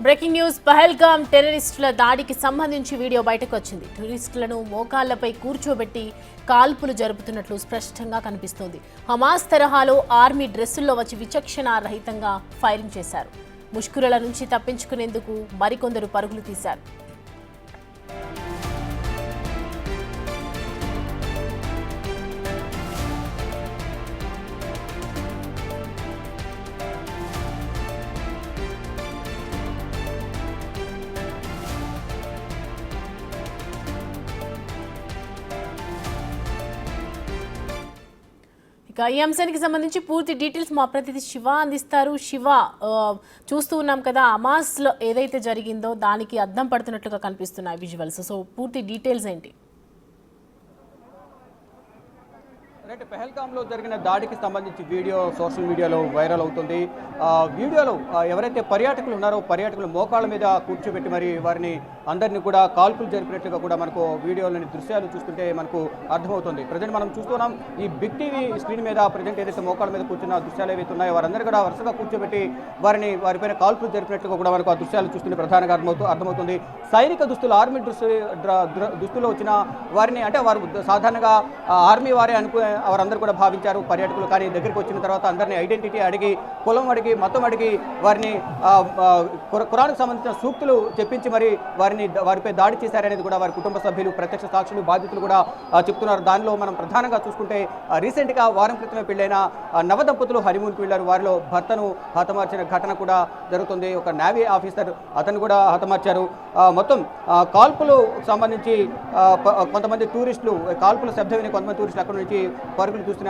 Breaking news Pahalgam టెర్రరిస్టుల దాడికి సంబంధించి video బయటకు వచ్చింది. టెర్రరిస్టులను మోకాళ్లపై కూర్చోబెట్టి కాల్పులు జరుపుతున్నట్లు స్పష్టంగా కనిపిస్తోంది. హమాస్ తరహాలో ఆర్మీ డ్రెస్సుల్లో వచ్చి విచక్షణ రహితంగా ఫైరింగ్ చేశారు. ముష్కరుల నుంచి తప్పించుకునేందుకు మరికొందరు పరుగులు తీశారు. ఇక ఈ అంశానికి సంబంధించి పూర్తి డీటెయిల్స్ మా ప్రతినిధి శివ అందిస్తారు. శివ, చూస్తూ ఉన్నాం కదా, హమాస్లో ఏదైతే జరిగిందో దానికి అద్దం పడుతున్నట్లుగా కనిపిస్తున్నాయి విజువల్స్. సో పూర్తి డీటెయిల్స్ ఏంటి? రైట్, పెహల్గాంలో జరిగిన దాడికి సంబంధించి వీడియో సోషల్ మీడియాలో వైరల్ అవుతుంది. వీడియోలో ఎవరైతే పర్యాటకులు ఉన్నారో పర్యాటకులు మోకాళ్ళ మీద కూర్చోబెట్టి మరి వారిని అందరినీ కూడా కాల్పులు జరిపినట్లుగా కూడా మనకు వీడియోలోని దృశ్యాలు చూస్తుంటే మనకు అర్థమవుతుంది. ప్రజెంట్ మనం చూస్తున్నాం ఈ బిగ్ టీవీ స్క్రీన్ మీద ప్రజెంట్ ఏదైతే మోకాళ్ళ మీద కూర్చున్న దృశ్యాలు ఏవైతే ఉన్నాయో వారందరూ కూడా వరుసగా కూర్చోబెట్టి వారిపైన కాల్పులు జరిపినట్లుగా కూడా మనకు ఆ దృశ్యాలు చూస్తుంటే ప్రధానంగా అర్థమవుతుంది. సైనిక దుస్తులు, ఆర్మీ దుస్తులో వచ్చిన వారిని, అంటే వారు సాధారణంగా ఆర్మీ వారే వారందరూ కూడా భావించారు పర్యాటకులు. కానీ దగ్గరికి వచ్చిన తర్వాత అందరినీ ఐడెంటిటీ అడిగి, కులం అడిగి, మతం అడిగి వారిని ఖురాన్కు సంబంధించిన సూక్తులు చెప్పించి మరి వారిపై దాడి చేశారనేది కూడా వారి కుటుంబ సభ్యులు, ప్రత్యక్ష సాక్షులు, బాధితులు కూడా చెప్తున్నారు. దానిలో మనం ప్రధానంగా చూసుకుంటే రీసెంట్గా వారం క్రితమే పెళ్ళైన నవదంపతులు హనీమూన్కి వెళ్ళారు. వారిలో భర్తను హతమార్చిన ఘటన కూడా జరుగుతుంది. ఒక నేవీ ఆఫీసర్ అతను కూడా హతమార్చారు. మొత్తం కాల్పులు సంబంధించి కొంతమంది టూరిస్టులు, కాల్పుల శబ్దం విని కొంతమంది టూరిస్టులు అక్కడ నుంచి పరుగులు చూసిన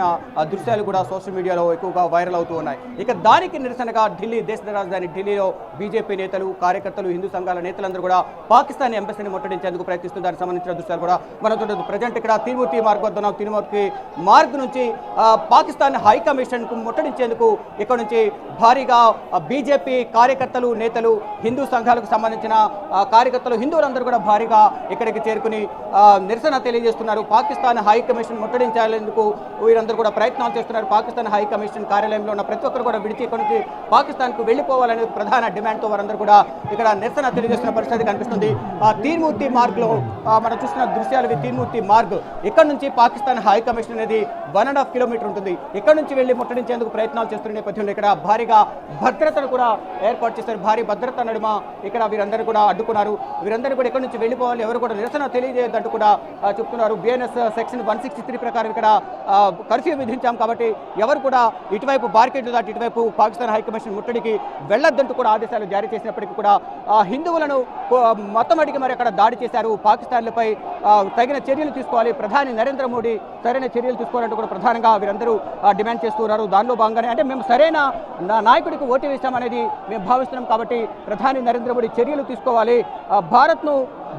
దృశ్యాలు కూడా సోషల్ మీడియాలో ఎక్కువగా వైరల్ అవుతూ ఉన్నాయి. ఇక దానికి నిరసనగా ఢిల్లీ, దేశ రాజధాని ఢిల్లీలో బీజేపీ నేతలు, కార్యకర్తలు, హిందూ సంఘాల నేతలందరూ కూడా పాకిస్తాన్ ఎంబసీని ముట్టడించేందుకు ప్రయత్నిస్తున్న దానికి సంబంధించిన దృశ్యాలు కూడా మనం చూడొచ్చు. ప్రజెంట్ ఇక్కడ తిరుమూర్తి మార్గ్ వద్ద ఉన్నాం. తిరుమూర్తి మార్గ్ నుంచి పాకిస్తాన్ హై కమిషన్కు ముట్టడించేందుకు ఇక్కడ నుంచి భారీగా బీజేపీ కార్యకర్తలు, నేతలు, హిందూ సంఘాలకు సంబంధించిన కార్యకర్తలు, హిందువులందరూ కూడా భారీగా ఇక్కడికి చేరుకుని నిరసన తెలియజేస్తున్నారు. పాకిస్తాన్ హై కమిషన్ ముట్టడించేందుకు వీరందరూ కూడా ప్రయత్నాలు చేస్తున్నారు. పాకిస్తాన్ హై కమిషన్ కార్యాలయంలో ఉన్న ప్రతి ఒక్కరు కూడా విడిచి ఇక్కడ నుంచి పాకిస్తాన్కు వెళ్ళిపోవాలనే ప్రధాన డిమాండ్తో వారందరూ కూడా ఇక్కడ నిరసన తెలియజేస్తున్న పరిస్థితి కనిపిస్తుంది. తీన్మూర్తి మార్గ్లో మనం చూస్తున్న దృశ్యాలు తీన్మూర్తి మార్గ్, ఇక్కడ నుంచి పాకిస్తాన్ హై కమిషన్ అనేది 1.5 కిలోమీటర్ ఉంటుంది. ఇక్కడ నుంచి వెళ్ళి ముట్టడించేందుకు ప్రయత్నాలు చేస్తున్న నేపథ్యంలో ఇక్కడ భారీగా భద్రతను కూడా ఏర్పాటు చేశారు. భారీ భద్రత నడుమ ఇక్కడ వీరందరూ కూడా అడ్డుకున్నారు. వీరందరూ కూడా ఇక్కడ నుంచి వెళ్ళిపోవాలి, ఎవరు కూడా నిరసన తెలియజేయద్దంటూ కూడా చెప్తున్నారు. బిఎన్ఎస్ సెక్షన్ 163 ప్రకారం ఇక్కడ కర్ఫ్యూ విధించాం కాబట్టి ఎవరు కూడా ఇటువైపు బార్కెట్లు దాటి ఇటువైపు పాకిస్తాన్ హైకమిషన్ ముట్టడికి వెళ్లొద్దంటూ కూడా ఆదేశాలు జారీ చేసినప్పటికీ కూడా హిందువులను మొత్తం అడిగి మరి అక్కడ దాడి చేశారు. పాకిస్తాన్లపై తగిన చర్యలు తీసుకోవాలి, ప్రధాని నరేంద్ర మోడీ సరైన చర్యలు తీసుకోవాలంటూ కూడా ప్రధానంగా వీరందరూ డిమాండ్ చేస్తున్నారు. దానిలో భాగంగానే, అంటే మేము సరైన నాయకుడికి ఓటు వేస్తామనేది మేము భావిస్తున్నాం కాబట్టి ప్రధాని నరేంద్ర మోడీ చర్యలు తీసుకోవాలి.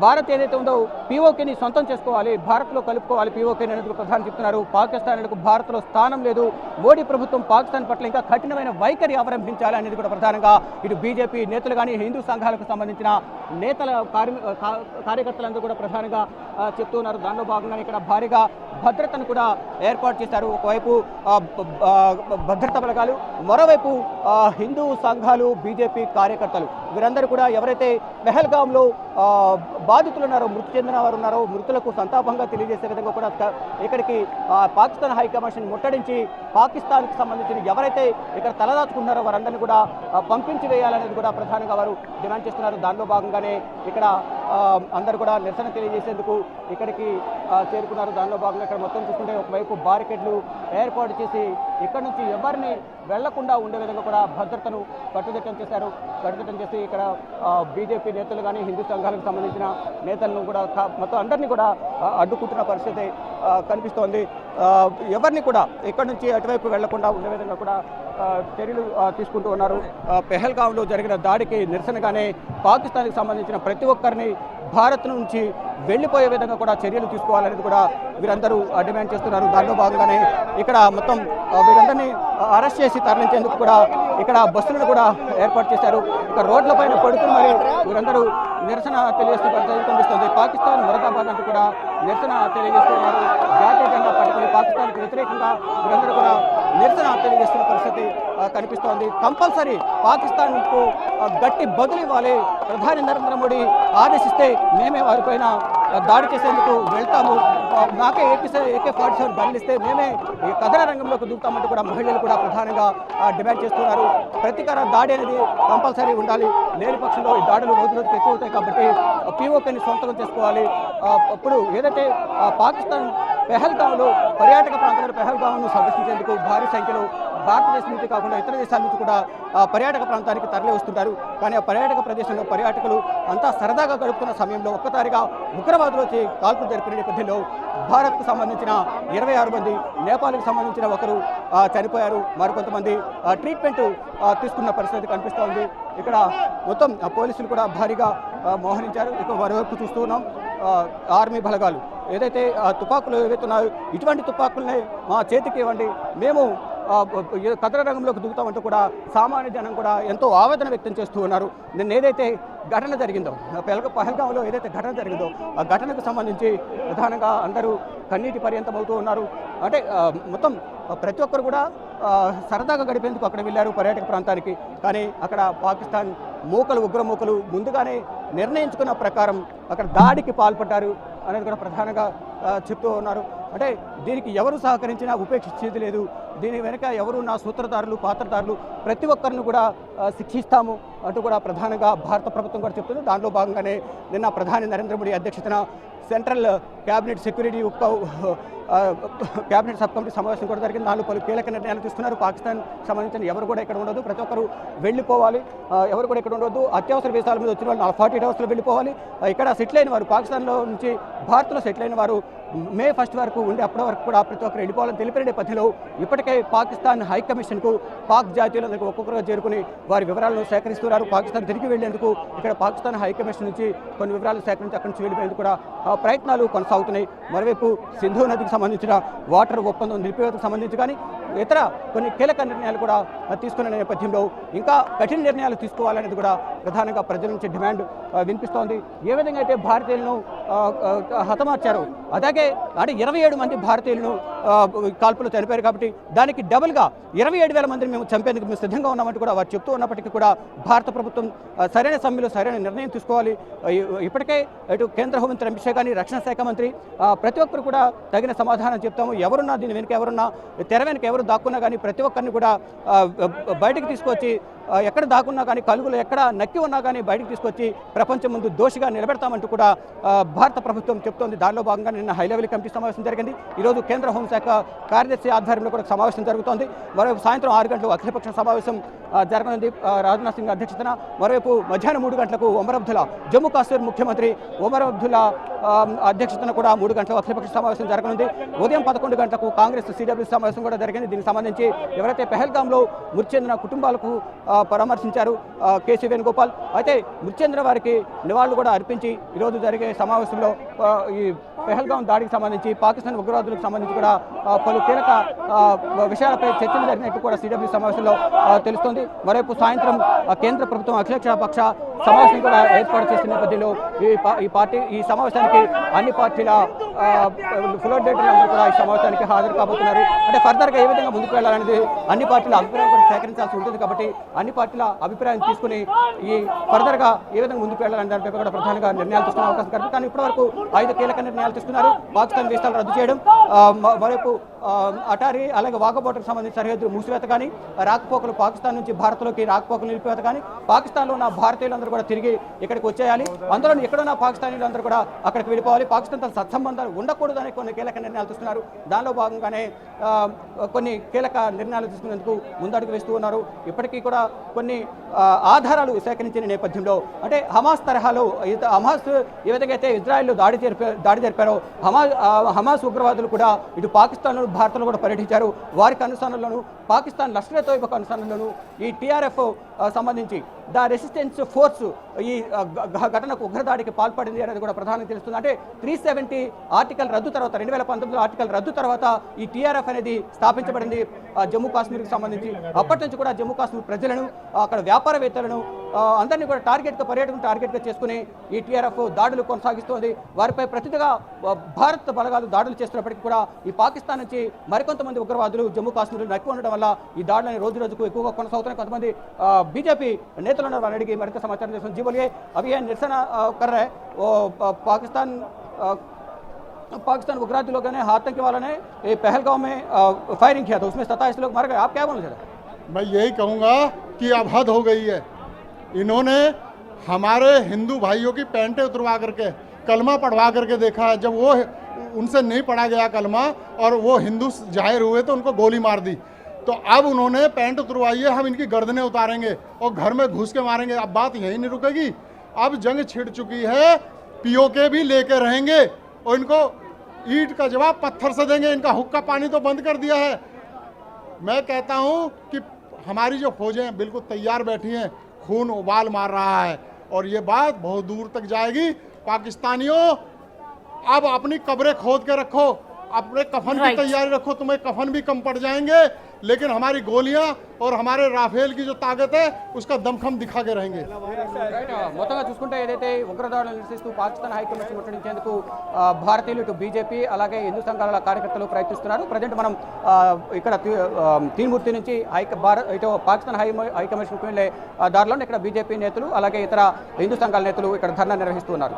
భారత్ ఏదైతే ఉందో పీఓకేని సొంతం చేసుకోవాలి, భారత్లో కలుపుకోవాలి పీఓకేని అనేది ప్రధాని చెప్తున్నారు. పాకిస్తాన్లకు భారత్లో స్థానం లేదు. మోడీ ప్రభుత్వం పాకిస్తాన్ పట్ల ఇంకా కఠినమైన వైఖరి అవలంబించాలి అనేది కూడా ప్రధానంగా ఇటు బీజేపీ నేతలు కానీ, హిందూ సంఘాలకు సంబంధించిన నేతల కార్యకర్తలందరూ కూడా ప్రధానంగా చెప్తున్నారు. దానిలో భాగంగా ఇక్కడ భారీగా భద్రతను కూడా ఏర్పాటు చేశారు. ఒకవైపు భద్రతా బలగాలు, మరోవైపు హిందూ సంఘాలు, బీజేపీ కార్యకర్తలు, వీరందరూ కూడా ఎవరైతే పెహల్గాంలో బాధితులు ఉన్నారో, మృతి చెందిన వారు ఉన్నారో, మృతులకు సంతాపంగా తెలియజేసే విధంగా కూడా ఇక్కడికి పాకిస్తాన్ హైకమిషన్ ముట్టడించి పాకిస్తాన్కి సంబంధించిన ఎవరైతే ఇక్కడ తలదాచుకున్నారో వారందరినీ కూడా పంపించి వేయాలనేది కూడా ప్రధానంగా వారు డిమాండ్ చేస్తున్నారు. దానిలో భాగంగానే ఇక్కడ అందరూ కూడా నిరసన తెలియజేసేందుకు ఇక్కడికి చేరుకున్నారు. దానిలో భాగంగా ఇక్కడ మొత్తం చూసుకుంటే ఒకవైపు బారికేడ్లు ఏర్పాటు చేసి ఇక్కడ నుంచి ఎవరిని వెళ్లకుండా ఉండే విధంగా కూడా భద్రతను కట్టుదిట్టం చేసి ఇక్కడ బీజేపీ నేతలు కానీ, హిందూ సంఘాలకు సంబంధించిన నేతలను కూడా మొత్తం అందరినీ కూడా అడ్డుకుంటున్న పరిస్థితి కనిపిస్తోంది. ఎవరిని కూడా ఇక్కడ నుంచి అటువైపు వెళ్లకుండా ఉండే విధంగా కూడా చర్యలు తీసుకుంటూ ఉన్నారు. పెహల్గాంలో జరిగిన దాడికి నిరసనగానే పాకిస్తాన్కి సంబంధించిన ప్రతి ఒక్కరిని భారత్ నుంచి వెళ్ళిపోయే విధంగా కూడా చర్యలు తీసుకోవాలనేది కూడా వీరందరూ డిమాండ్ చేస్తున్నారు. దానిలో భాగంగానే ఇక్కడ మొత్తం వీరందరినీ అరెస్ట్ చేసి తరలించేందుకు కూడా ఇక్కడ బస్సులను కూడా ఏర్పాటు చేశారు. ఇక రోడ్లపైన పడుకుని మరి వీరందరూ నిరసన తెలియజేస్తున్న పరిస్థితి కనిపిస్తుంది. పాకిస్తాన్ మురదాబాద్ అంటూ కూడా నిరసన తెలియజేస్తున్నారు. జాతీయ జెండా పట్టుకుని పాకిస్తాన్కి వ్యతిరేకంగా వీరందరూ కూడా నిరసన తెలియజేస్తున్న పరిస్థితి కనిపిస్తోంది. కంపల్సరీ పాకిస్తాన్కు గట్టి బదులు ఇవ్వాలి, ప్రధాని నరేంద్ర మోడీ ఆదేశిస్తే మేమే వారిపైన దాడి చేసేందుకు వెళ్తాము, నాకే AK-47 గన్లు ఇస్తే మేమే ఈ కథన రంగంలోకి దూకుతామంటూ కూడా మహిళలు కూడా ప్రధానంగా డిమాండ్ చేస్తున్నారు. ప్రతీకార దాడి అనేది కంపల్సరీ ఉండాలి, లేని పక్షంలో ఈ దాడులు రోజు రోజుకి ఎక్కువ అవుతాయి కాబట్టి POKని సొంతం చేసుకోవాలి. అప్పుడు ఏదైతే పాకిస్తాన్ పెహల్గాంలో పర్యాటక ప్రాంతమైన పెహల్గాంను సందర్శించేందుకు భారీ సంఖ్యలో భారతదేశం నుంచి కాకుండా ఇతర దేశాల నుంచి కూడా పర్యాటక ప్రాంతానికి తరలి వస్తుంటారు. కానీ ఆ పర్యాటక ప్రదేశంలో పర్యాటకులు అంతా సరదాగా గడుపుతున్న సమయంలో ఒక్కసారిగా ఉగ్రవాదులు వచ్చి కాల్పులు జరిపిన నేపథ్యంలో భారత్కు సంబంధించిన 26 మంది, నేపాల్కి సంబంధించిన ఒకరు చనిపోయారు, మరికొంతమంది ట్రీట్మెంట్ తీసుకున్న పరిస్థితి కనిపిస్తోంది. ఇక్కడ మొత్తం పోలీసులు కూడా భారీగా మోహరించారు. ఇక మరోవైపు చూస్తూ ఉన్నాం ఆర్మీ బలగాలు ఏదైతే తుపాకులు ఏవైతే ఉన్నాయో ఇటువంటి తుపాకులనే మా చేతికి ఇవ్వండి, మేము కథన రంగంలోకి దిగుతామంటూ కూడా సామాన్య జనం కూడా ఎంతో ఆవేదన వ్యక్తం చేస్తూ ఉన్నారు. నిన్న ఏదైతే ఘటన జరిగిందో పహల్గాంలో ఏదైతే ఘటన జరిగిందో ఆ ఘటనకు సంబంధించి ప్రధానంగా అందరూ కన్నీటి పర్యంతం అవుతూ ఉన్నారు. అంటే మొత్తం ప్రతి ఒక్కరు కూడా సరదాగా గడిపేందుకు అక్కడ వెళ్ళారు పర్యాటక ప్రాంతానికి. కానీ అక్కడ పాకిస్తాన్ ఉగ్రమూకలు ముందుగానే నిర్ణయించుకున్న ప్రకారం అక్కడ దాడికి పాల్పడ్డారు అనేది కూడా ప్రధానంగా చెప్తూ ఉన్నారు. అంటే దీనికి ఎవరు సహకరించినా ఉపేక్షించేది లేదు, దీని వెనుక ఎవరున్న సూత్రధారులు పాత్రధారులు ప్రతి ఒక్కరిని కూడా శిక్షిస్తాము అంటూ కూడా ప్రధానంగా భారత ప్రభుత్వం కూడా చెప్తుంది. దాంట్లో భాగంగానే నిన్న ప్రధాని నరేంద్ర మోడీ అధ్యక్షతన central cabinet security cabinet sub committee సమావేశం కూడా జరిగింది. దానిలో పలు కీలక నిర్ణయాలు తీసుకున్నారు. పాకిస్తాన్ సంబంధించిన ఎవరు కూడా ఇక్కడ ఉండదు, ప్రతి ఒక్కరు వెళ్ళిపోవాలి, ఎవరు కూడా ఇక్కడ ఉండవద్దు, అత్యవసర వీసాల మీద వచ్చిన వాళ్ళు 48 అవర్స్లో వెళ్ళిపోవాలి. ఇక్కడ సెటిల్ అయిన వారు పాకిస్తాన్లో నుంచి భారత్లో సెటిల్ అయిన వారు May 1 వరకు ఉండి అప్పటి వరకు కూడా ప్రతి ఒక్కరు వెళ్ళిపోవాలని తెలిపిన నేపథ్యంలో ఇప్పటికే పాకిస్తాన్ హైకమిషన్కు పాక్ జాతీయులందరికీ ఒక్కొక్కరుగా చేరుకుని వారి వివరాలను సేకరిస్తున్నారు. పాకిస్తాన్ తిరిగి వెళ్లేందుకు ఇక్కడ పాకిస్తాన్ హైకమిషన్ నుంచి కొన్ని వివరాలు సేకరించి అక్కడి నుంచి వెళ్ళిపోయేందుకు కూడా ప్రయత్నాలు కొనసాగుతున్నాయి. మరోవైపు సింధు నదికి సంబంధించిన వాటర్ ఒప్పందం నిలిపివేతకు సంబంధించి కానీ ఇతర కొన్ని కీలక నిర్ణయాలు కూడా తీసుకున్న నేపథ్యంలో ఇంకా కఠిన నిర్ణయాలు తీసుకోవాలనేది కూడా ప్రధానంగా ప్రజల నుంచి డిమాండ్ వినిపిస్తోంది. ఏ విధంగా అయితే భారతీయులను హతమార్చారు అలాగే అంటే 27 మంది భారతీయులను కాల్పులు చనిపోయారు కాబట్టి దానికి డబుల్గా 27,000 మందిని మేము చంపేందుకు మేము సిద్ధంగా ఉన్నామంటూ కూడా వారు చెప్తూ ఉన్నప్పటికీ కూడా భారత ప్రభుత్వం సరైన సమయంలో సరైన నిర్ణయం తీసుకోవాలి. ఇప్పటికే ఇటు కేంద్ర హోంమంత్రి అమిత్ షా కానీ రక్షణ శాఖ మంత్రి ప్రతి ఒక్కరు కూడా తగిన సమాధానం చెప్తాము. ఎవరున్నా దీని వెనుక ఎవరున్నా తెర వెనుక ఎవరు దాక్కున్నా కానీ ప్రతి ఒక్కరిని కూడా బయటకు తీసుకొచ్చి ఎక్కడ దాక్కున్నా కానీ కలుగులు ఎక్కడ నక్కి ఉన్నా కానీ బయటకు తీసుకొచ్చి ప్రపంచం ముందు దోషిగా నిలబెడతామంటూ కూడా భారత ప్రభుత్వం చెప్తోంది. దానిలో భాగంగా నిన్న హై లెవెల్ కమిటీ సమావేశం జరిగింది. ఈరోజు కేంద్ర హోంశాఖ కార్యదర్శి ఆధ్వర్యంలో కూడా సమావేశం జరుగుతోంది. మరోవైపు సాయంత్రం 6 గంటలకు అఖిలపక్ష సమావేశం జరగనుంది రాజ్నాథ్ సింగ్ అధ్యక్షతన. మరోవైపు మధ్యాహ్నం 3 గంటలకు ఒమర్ అబ్దుల్లా జమ్మూ కాశ్మీర్ ముఖ్యమంత్రి ఒమర్ అబ్దుల్లా అధ్యక్షతన కూడా 3 గంటలకు అఖిలపక్ష సమావేశం జరగనుంది. ఉదయం 11 గంటలకు కాంగ్రెస్ CWC సమావేశం కూడా జరిగింది. దీనికి సంబంధించి ఎవరైతే పెహల్గాంలో మృతి చెందిన కుటుంబాలకు పరామర్శించారు కేసీ వేణుగోపాల్. అయితే మృతి చెందిన వారికి నివాళులు కూడా అర్పించి ఈరోజు జరిగే సమావేశంలో ఈ పెహల్గాం దాడికి సంబంధించి పాకిస్తాన్ ఉగ్రవాదులకు సంబంధించి కూడా పలు కీలక విషయాలపై చర్చలు జరిగినట్టు కూడా CWC సమావేశంలో తెలుస్తోంది. మరోవైపు సాయంత్రం కేంద్ర ప్రభుత్వం అఖిలపక్ష పక్ష సమావేశం కూడా ఏర్పాటు చేసిన నేపథ్యంలో ఈ సమావేశానికి అన్ని పార్టీల ఫ్లోర్ లీడర్లందరూ కూడా ఈ సమావేశానికి హాజరు కాబోతున్నారు. అంటే ఫర్దర్గా ఏ విధంగా ముందుకు వెళ్ళాలనేది అన్ని పార్టీల అభిప్రాయం కూడా సేకరించాల్సి ఉంటుంది కాబట్టి అన్ని పార్టీల అభిప్రాయం తీసుకుని ఈ ఫర్దర్గా ఏ విధంగా ముందుకు వెళ్ళాలని దానిపై కూడా ప్రధానంగా నిర్ణయాలు తీసుకునే అవకాశం కలుగుతుంది. కానీ ఇప్పటివరకు 5 కీలక నిర్ణయాలు తీసుకున్నారు. పాకిస్తాన్ వీసాలు రద్దు చేయడం, మరోవైపు అటారీ అలాగే వాఘబోర్డర్కి సంబంధించి సరిహద్దు మూసివేత కానీ, రాకపోకలు పాకిస్తాన్ నుంచి భారత్లోకి రాకపోకలు నిలిపివేత కానీ, పాకిస్తాన్లో ఉన్న భారతీయులందరూ కూడా తిరిగి ఇక్కడికి వచ్చేయాలి, అందులో ఎక్కడున్న పాకిస్తానీలందరూ కూడా అక్కడికి వెళ్ళిపోవాలి, పాకిస్తాన్తో సత్సంబంధాలు ఉండకూడదని కొన్ని కీలక నిర్ణయాలు తీసుకున్నారు. దానిలో భాగంగానే కొన్ని కీలక నిర్ణయాలు తీసుకునేందుకు ముందడుగు వేస్తూ ఉన్నారు. ఇప్పటికీ కూడా కొన్ని ఆధారాలు సేకరించిన నేపథ్యంలో అంటే హమాస్ తరహాలో హమాస్ ఏ విధంగా అయితే ఇజ్రాయెల్లో దాడి జరిపారో హమాస్ ఉగ్రవాదులు కూడా ఇటు పాకిస్తాన్లో భారత్లో కూడా పర్యటించారు. వారికి అనుసరణలోను పాకిస్తాన్ లష్కర్-ఏ-తోయిబా అనుసరణలోను ఈ TRF సంబంధించి ద రెసిస్టెన్స్ ఫోర్స్ ఈ ఘటనకు ఉగ్రదాడికి పాల్పడింది అనేది కూడా ప్రధానంగా తెలుస్తుంది. అంటే 370 ఆర్టికల్ రద్దు తర్వాత 2019 ఆర్టికల్ రద్దు తర్వాత ఈ TRF అనేది స్థాపించబడింది జమ్మూ కాశ్మీర్కి సంబంధించి. అప్పటి నుంచి కూడా జమ్మూ కాశ్మీర్ ప్రజలను అక్కడ వ్యాపారవేత్తలను అందరినీ కూడా పర్యాటకం టార్గెట్గా చేసుకుని ఈ టీఆర్ఎఫ్ దాడులు కొనసాగిస్తోంది. వారిపై ప్రతిగా భారత్ బలగాలు దాడులు చేస్తున్నప్పటికీ కూడా ఈ పాకిస్తాన్ నుంచి మరికొంతమంది ఉగ్రవాదులు జమ్మూ కాశ్మీర్లో ఎక్కువ ఉండడం వల్ల ఈ దాడులని రోజు రోజుకు ఎక్కువగా కొనసాగుతున్నాయి. కొంతమంది బీజేపీ నేతలను వారిని అడిగి మరింత సమాచారం చేస్తున్నారు. जी बोलिए, अभी ये निरसन कर रहे हैं वो पाकिस्तान उग्रवादी लोगों ने आतंकी वालों ने पहलगांव में फायरिंग किया था, उसमें 27 लोग मर गए. आप क्या बोलना चाहते हैं? मैं यही कहूँगा कि अब हद हो गई है। इन्होंने हमारे हिंदू भाइयों की पैंटें उतरवा करके कलमा पढ़वा करके देखा है। जब वो उनसे नहीं पढ़ा गया कलमा और वो हिंदू जाहिर हुए तो उनको गोली मार दी। तो अब उन्होंने पैंट उतरवाई है, हम इनकी गर्दनें उतारेंगे और घर में घुस के मारेंगे। अब बात यही नहीं रुकेगी, अब जंग छिड़ चुकी है, पीओके भी लेके रहेंगे और इनको ईंट का जवाब पत्थर से देंगे। इनका हुक्का पानी तो बंद कर दिया है। मैं कहता हूँ कि हमारी जो फौजें बिल्कुल तैयार बैठी हैं, खून उबाल मार रहा है और ये बात बहुत दूर तक जाएगी। पाकिस्तानियों, अब अपनी कब्रें खोद के रखो, अपने कफन की तैयारी रखो, तुम्हें कफन भी कम पड़ जाएंगे, लेकिन हमारी गोलियां और हमारे राफेल की जो ताकत है उसका दमखम दिखा के रहेंगे। మొత్తంగా చూసుకుంటే ఏదైతే ఉగ్రదాడులను నిరసిస్తూ పాకిస్తాన్ హైకమిషన్ ముట్టడించేందుకు భారతీయులు ఇటు బీజేపీ అలాగే హిందూ సంఘాల కార్యకర్తలు ప్రయత్నిస్తున్నారు. ప్రజెంట్ మనం ఇక్కడ తీన్మూర్తి నుంచి ఇటు పాకిస్తాన్ హైకమిషన్కు వెళ్ళే దారిలో ఇక్కడ బీజేపీ నేతలు అలాగే ఇతర హిందూ సంఘాల నేతలు ఇక్కడ ధర్నా నిర్వహిస్తున్నారు.